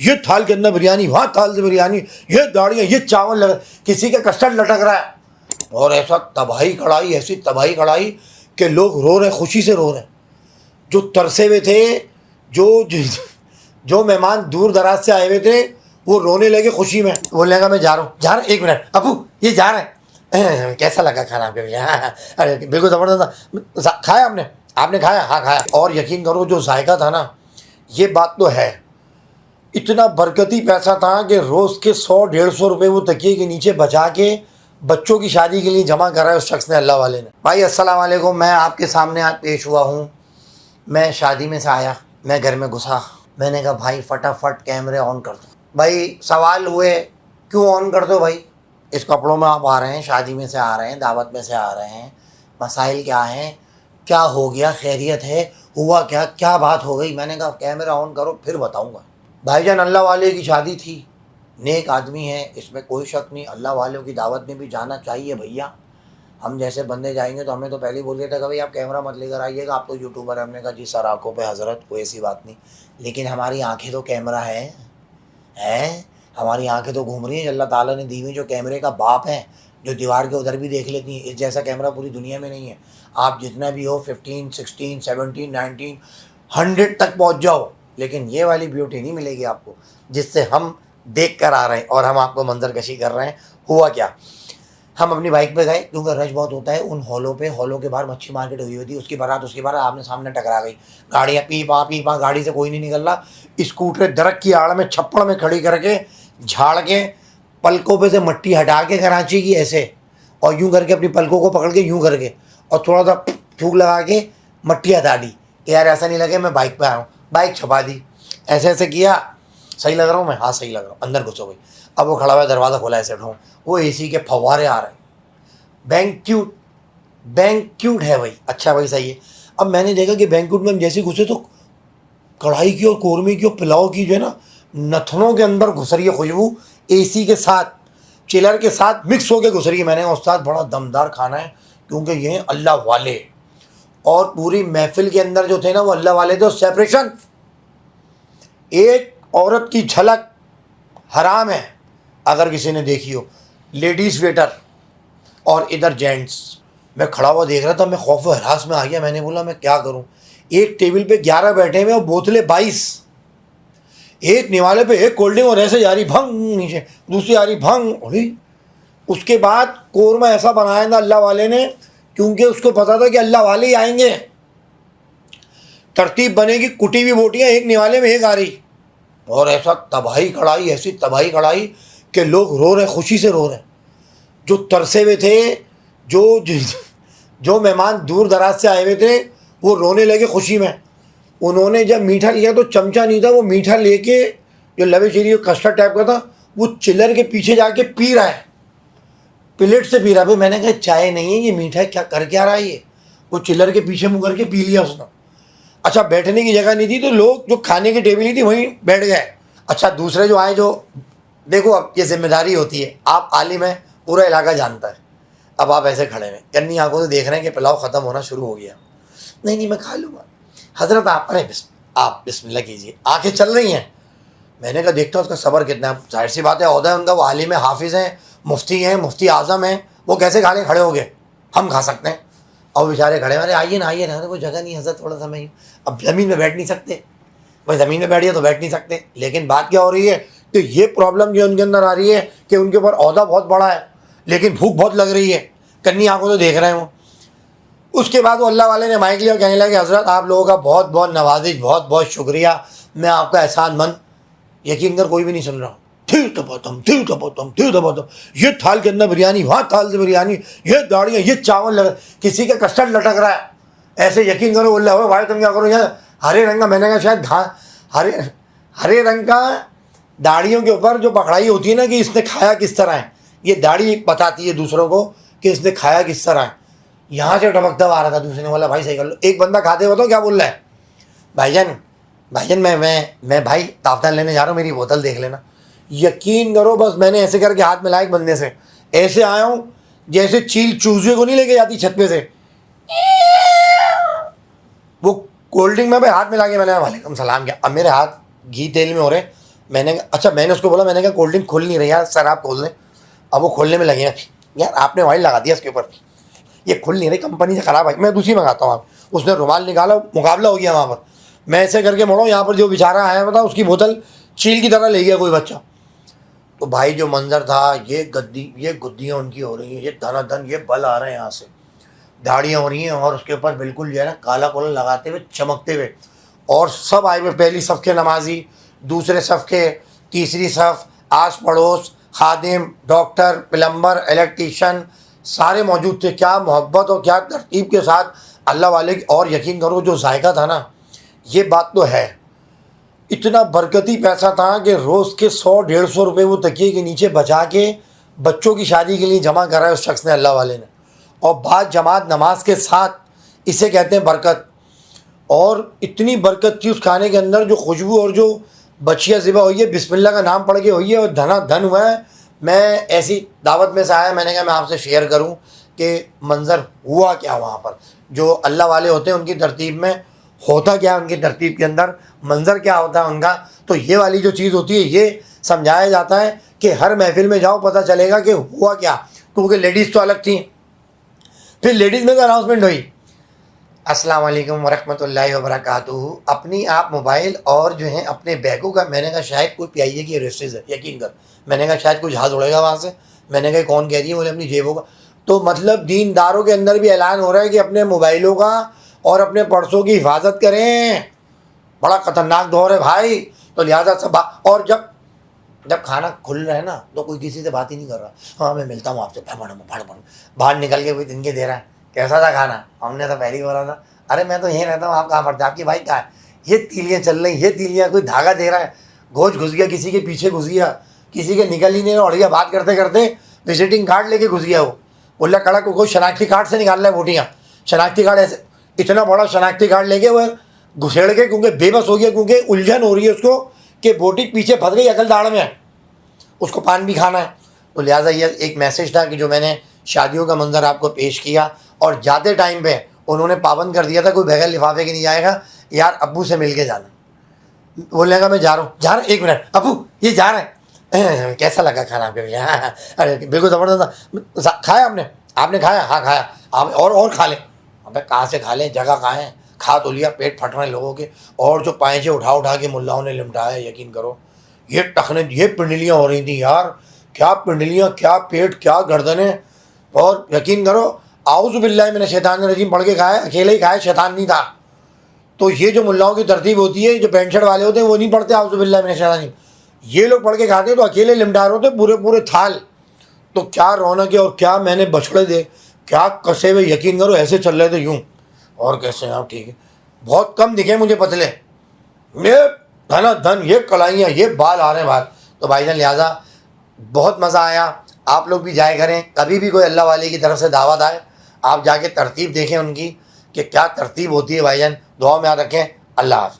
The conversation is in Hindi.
ये थाल के अंदर बिरयानी, वहाँ थाल से बिरयानी, ये गाड़ियाँ, ये चावल लगा, किसी का कस्टर्ड लटक रहा है। और ऐसा तबाही कढ़ाई, ऐसी तबाही कढ़ाई कि लोग रो रहे, खुशी से रो रहे। जो तरसे हुए थे, जो मेहमान दूर दराज से आए हुए थे, वो रोने लगे खुशी में। बोलने लगा मैं जा रहा हूँ, एक मिनट अबू, ये जा रहे हैं। कैसा लगा खाना आपके भैया? अरे बिल्कुल ज़बरदस्त था। खाया आपने खाया? हाँ खाया। और यकीन करो जो जायका था ना, ये बात तो है, इतना बरकती पैसा था कि रोज़ के 100-150 रुपये वो तकिए के नीचे बचा के बच्चों की शादी के लिए जमा करा है उस शख्स ने, अल्लाह वाले ने। भाई अस्सलाम वालेकुम, मैं आपके सामने आज पेश हुआ हूँ। मैं शादी में से आया, मैं घर में घुसा, मैंने कहा भाई फटाफट कैमरे ऑन कर दो। भाई सवाल हुए क्यों ऑन कर दो भाई, इस कपड़ों में आप आ रहे हैं, शादी में से आ रहे हैं, दावत में से आ रहे हैं, मसाइल क्या हैं, क्या हो गया, खैरियत है, हुआ क्या बात हो गई? मैंने कहा कैमरा ऑन करो फिर बताऊंगा। भाईजान अल्लाह वाले की शादी थी, नेक आदमी है, इसमें कोई शक नहीं। अल्लाह वालों की दावत में भी जाना चाहिए भैया। हम जैसे बंदे जाएंगे तो हमें तो पहले ही बोल दिया था कि भाई आप कैमरा मत लेकर आइएगा, आप तो यूट्यूबर है। हमने कहा जी सर आंखों पे हजरत, कोई ऐसी बात नहीं, लेकिन हमारी आंखें तो कैमरा है, हमारी आंखें तो घूम रही हैं। अल्लाह ताला ने दी हुई जो कैमरे का बाप है, जो दीवार के उधर भी देख लेती हैं, इस जैसा कैमरा पूरी दुनिया में नहीं है। आप जितना भी हो 15, 16, 17, 19, 100 तक पहुंच जाओ, लेकिन ये वाली ब्यूटी नहीं मिलेगी आपको जिससे हम देख कर आ रहे हैं और हम आपको मंजर कशी कर रहे हैं। हुआ क्या, हम अपनी बाइक पे गए, क्योंकि रश बहुत होता है उन हॉलों पे। हॉलों के बाहर मच्छी मार्केट हुई होती है, उसकी बारात आमने सामने टकरा गई। गाड़ियाँ पी पा, गाड़ी से कोई नहीं निकल रहा। स्कूटर दरख्त की आड़ में छप्पड़ में खड़ी करके झाड़ के पलकों पे से मट्टी हटा के कराची की ऐसे, और यूं करके अपनी पलकों को पकड़ के यूं करके और थोड़ा सा फूक लगा के मट्टी हटा दी कि यार ऐसा नहीं लगे मैं बाइक पे आया हूँ। बाइक छपा दी, ऐसे ऐसे किया, सही लग रहा हूँ मैं? हाँ सही लग रहा हूँ। अंदर घुसो भाई। अब वो खड़ा हुआ, दरवाज़ा खोला, ऐसे उठाऊँ, वो एसी के फव्वारे आ रहे हैं। बैंक्यूट है भाई। अच्छा भाई सही है। अब मैंने देखा कि बैंक्यूट में हम जैसे घुसे तो कढ़ाई की और कौरमे की और पुलाव की जो है ना, नथनों के अंदर घुस रही है खुशबू, एसी के साथ, चिलर के साथ मिक्स होकर घुस रही है। मैंने उस्ताद बड़ा दमदार खाना है, क्योंकि ये हैं अल्लाह वाले। और पूरी महफिल के अंदर जो थे ना वो अल्लाह वाले थे। सेपरेशन, एक औरत की झलक हराम है अगर किसी ने देखी हो, लेडीज़ वेटर और इधर जेंट्स। मैं खड़ा हुआ देख रहा था, मैं खौफ व हरास में आ गया। मैंने बोला मैं क्या करूं? एक टेबल पे 11 बैठे हुए और बोतलें 22, एक निवाले पे एक कोल्ड ड्रिंक और ऐसे जा रही भंग नीचे, दूसरी आ रही भंग। उसके बाद कोरमा ऐसा बनाया था अल्लाह वाले ने, क्योंकि उसको पता था कि अल्लाह वाले ही आएंगे। तरतीब बनेगी, कुटी हुई बोटियाँ एक निवाले में एक आ रही, और ऐसा तबाही कढ़ाई, ऐसी तबाही कढ़ाई कि लोग रो रहे, खुशी से रो रहे। जो तरसे हुए थे, जो मेहमान दूर दराज से आए हुए थे, वो रोने लगे खुशी में। उन्होंने जब मीठा लिया तो चमचा नहीं था, वो मीठा लेके जो लवे चीनी कस्टर्ड टाइप का था, वो चिल्लर के पीछे जाके पी रहा है, प्लेट से पी रहा है। मैंने कहा चाय नहीं है ये, मीठा क्या कर क्या रहा है ये? वो चिल्लर के पीछे मुँह करके पी लिया उसने। अच्छा बैठने की जगह नहीं थी तो लोग जो खाने की टेबल नहीं थी वहीं बैठ गए। अच्छा दूसरे जो आए, जो देखो अब ये जिम्मेदारी होती है, आप आलिम हैं, पूरा इलाका जानता है। अब आप ऐसे खड़े हैं, कन्नी आंखों से देख रहे हैं कि पुलाव ख़त्म होना शुरू हो गया। नहीं मैं खा लूँगा। हज़रत आप, अरे आप बिस्मिल्लाह कीजिए, आँखें चल रही हैं। मैंने कहा देखता हूँ उसका सब्र कितना है। जाहिर सी बात है, ओहदा है उनका, वो आलिम है, हाफिज़ हैं, मुफ्ती हैं, मुफ्ती आज़म हैं, वो कैसे खा लें? खड़े हो गए, हम खा सकते हैं। और बेचारे खड़े, अरे आइए ना, कोई जगह नहीं हज़रत, थोड़ा सा मैं, अब ज़मीन में बैठ नहीं सकते भाई, ज़मीन में बैठिए तो बैठ नहीं सकते। लेकिन बात क्या हो रही है कि ये प्रॉब्लम जो उनके अंदर आ रही है कि उनके ऊपर ओहदा बहुत बड़ा है, लेकिन भूख बहुत लग रही है, कन्नी आंखों से देख रहे हैं वो। उसके बाद वो अल्लाह वाले ने माइक लिया और कहने लगे हज़रत आप लोगों का बहुत बहुत नवाजिश, बहुत बहुत शुक्रिया, मैं आपका एहसानमंद। यकीन कर कोई भी नहीं सुन रहा। थिर टपतम, ये थाल के अंदर बिरयानी, वहाँ थाल से बिरयानी, ये गाड़ियाँ, ये चावल लगा, किसी का कस्टर्ड लटक रहा है ऐसे। यकीन करो बोल रहा भाई तुम क्या करो, यहाँ हरे रंग का, मैंने कहा शायद हरे रंग का दाढ़ियों के ऊपर जो पकड़ाई होती है ना कि इसने खाया किस तरह है, ये दाढ़ी बताती है दूसरों को कि इसने खाया किस तरह है। यहाँ से टपकता आ रहा था। दूसरे ने बोला भाई सही कर लो। एक बंदा खाते हुआ तो क्या बोल रहा है, भाईजान मैं भाई ताफ्तान लेने जा रहा हूँ, मेरी बोतल देख लेना। यकीन करो बस मैंने ऐसे करके हाथ मिलाया एक बंदे से, ऐसे आया हूँ जैसे चील चूजे को नहीं लेके जाती छत पे से, वो कोल्ड ड्रिंक में भाई हाथ मिला के मैंने कहा वालेकुम सलाम किया। अब मेरे हाथ घी तेल में हो रहे। मैंने उसको बोला, मैंने कहा कोल्ड ड्रिंक खुल नहीं रही यार, सर आप खोल दें। अब वो खोलने में लगे हैं, यार आपने ऑयल लगा दिया इसके ऊपर, ये खुल नहीं रही, कंपनी से ख़राब है, मैं दूसरी मंगाता हूँ। आप उसने रुमाल निकाला, मुकाबला हो गया वहाँ पर। मैं ऐसे करके मोड़ो, यहाँ पर जो बेचारा आया बताओ, उसकी बोतल चील की तरह ले गया कोई बच्चा। तो भाई जो मंजर था, ये गुद्दियाँ उनकी हो रही हैं, ये धनाधन ये बल आ रहे हैं यहाँ से, दाढ़ियाँ हो रही हैं, और उसके ऊपर बिल्कुल जो है ना काला कोला लगाते हुए चमकते हुए, और सब आए हुए, पहली सफ़ के नमाजी, दूसरे सफ़ के, तीसरी सफ़, आस पड़ोस, खादिम, डॉक्टर, प्लम्बर, इलेक्ट्रीशियन, सारे मौजूद थे। क्या मोहब्बत और क्या तरतीब के साथ अल्लाह वाले की, और यकीन करो जो जायका था ना, ये बात तो है, इतना बरकती पैसा था कि रोज़ के 100-150 रुपये वो तकिए के नीचे बचा के बच्चों की शादी के लिए जमा करा है उस शख्स ने, अल्लाह वाले ने। और बाद जमात नमाज के साथ, इसे कहते हैं बरकत। और इतनी बरकत थी उस खाने के अंदर, जो खुशबू और जो बचिया ज़िबा हुई है, बिस्मिल्लाह का नाम पढ़ के हुई है, और धना धन हुआ है। मैं ऐसी दावत में से आया, मैंने कहा मैं आपसे शेयर करूं कि मंज़र हुआ क्या वहाँ पर। जो अल्लाह वाले होते हैं उनकी तरतीब में होता क्या है, उनकी तरतीब के अंदर मंज़र क्या होता है उनका। तो ये वाली जो चीज़ होती है, ये समझाया जाता है कि हर महफिल में जाओ पता चलेगा कि हुआ क्या, क्योंकि लेडीज़ तो अलग थी। फिर लेडीज़ में तो अनाउंसमेंट हुई, अस्सलाम वालेकुम वरहमतुल्लाहि वबरकातुहू, अपनी आप मोबाइल और जो है अपने बैगों का, मैंने कहा शायद कोई पीआईए की रजिस्ट्रीज है, यकीन कर, मैंने कहा शायद कोई जहाज़ उड़ेगा वहाँ से। मैंने कहा कौन कह रही है, बोले अपनी जेबों का। तो मतलब दीनदारों के अंदर भी ऐलान हो रहा है कि अपने मोबाइलों का और अपने पर्सों की हिफाजत करें, बड़ा ख़तरनाक दौर है भाई। तो लिहाजा सब, और जब खाना खुल रहा है ना, तो कोई किसी से बात ही नहीं कर रहा, हाँ मैं मिलता हूँ आपसे, बाहर निकल के कोई इनके दे रहा है, कैसा था खाना, हमने तो पहले ही बोला था, अरे मैं तो यहीं रहता हूँ, आप कहाँ पड़ते, आपकी बाइक कहाँ है, ये तीलियाँ चल रही, ये तीलियाँ, कोई धागा दे रहा है, घोष घुस गया किसी के पीछे, घुस गया किसी के, निकल ही नहीं रहा, उड़ गया, बात करते करते विजिटिंग कार्ड लेके घुस गया। वो बोला कड़ा को कोई शनाख्ती कार्ड से निकाल रहा है वोटियाँ, शनाख्ती कार्ड ऐसे, इतना बड़ा शनाख्ती कार्ड लेके वो घुसेड़ के, क्योंकि बेबस हो गया, क्योंकि उलझन हो रही है उसको कि वोटी पीछे फंस गई, अकल दाड़ में है, उसको पान भी खाना है। तो लिहाजा ये एक मैसेज था कि जो मैंने शादियों का मंजर आपको पेश किया। और जाते टाइम पे उन्होंने पाबंद कर दिया था कोई बगैर लिफाफे के नहीं जाएगा, यार अब्बू से मिल के जाना। बोलने का मैं जा रहा हूँ, एक मिनट अब्बू ये जा रहा है, कैसा लगा खाना आपके लिए, हाँ अरे बिल्कुल ज़बरदस्त था, खाया आपने खाया, हाँ खाया, आप और खा लें। अबे कहाँ से खा लें, जगह कहाँ है, खा तो लिया, पेट फट रहे हैं लोगों के। और जो पाँचे उठा के मुल्लाओं ने लिमटाया, यकीन करो ये टखने, ये पिंडलियाँ हो रही थी यार, क्या पिंडलियाँ, क्या पेट, क्या गर्दनें। और यकीन करो आऊज़ु बिल्लाहि मिनश शैतानिर रजीम पढ़ के खाया, अकेले ही खाया, शैतान नहीं था। तो ये जो मुल्लाओं की तरतीब होती है, जो पेंट शर्ट वाले होते हैं वो नहीं पढ़ते आऊज़ु बिल्लाहि मिनश शैतानिर रजीम, ये लोग पढ़ के खाते हैं, तो अकेले लिमटार होते पूरे थाल। तो क्या रौनक है, और क्या मैंने बछड़े दे, क्या कसे हुए, यकीन करो ऐसे चल रहे थे यूँ, और कैसे हैं आप, ठीक है, बहुत कम दिखे मुझे पतले, ये धना धन, ये कलाइयाँ, ये बाल आ रहे हैं बाहर। तो भाईजान लिहाजा बहुत मज़ा आया, आप लोग भी जाए करें, कभी भी कोई अल्लाह वाले की तरफ से दावत आए, आप जाके तरतीब देखें उनकी कि क्या तरतीब होती है भाईजान। दुआ में याद रखें, अल्लाह हाफ़िज़।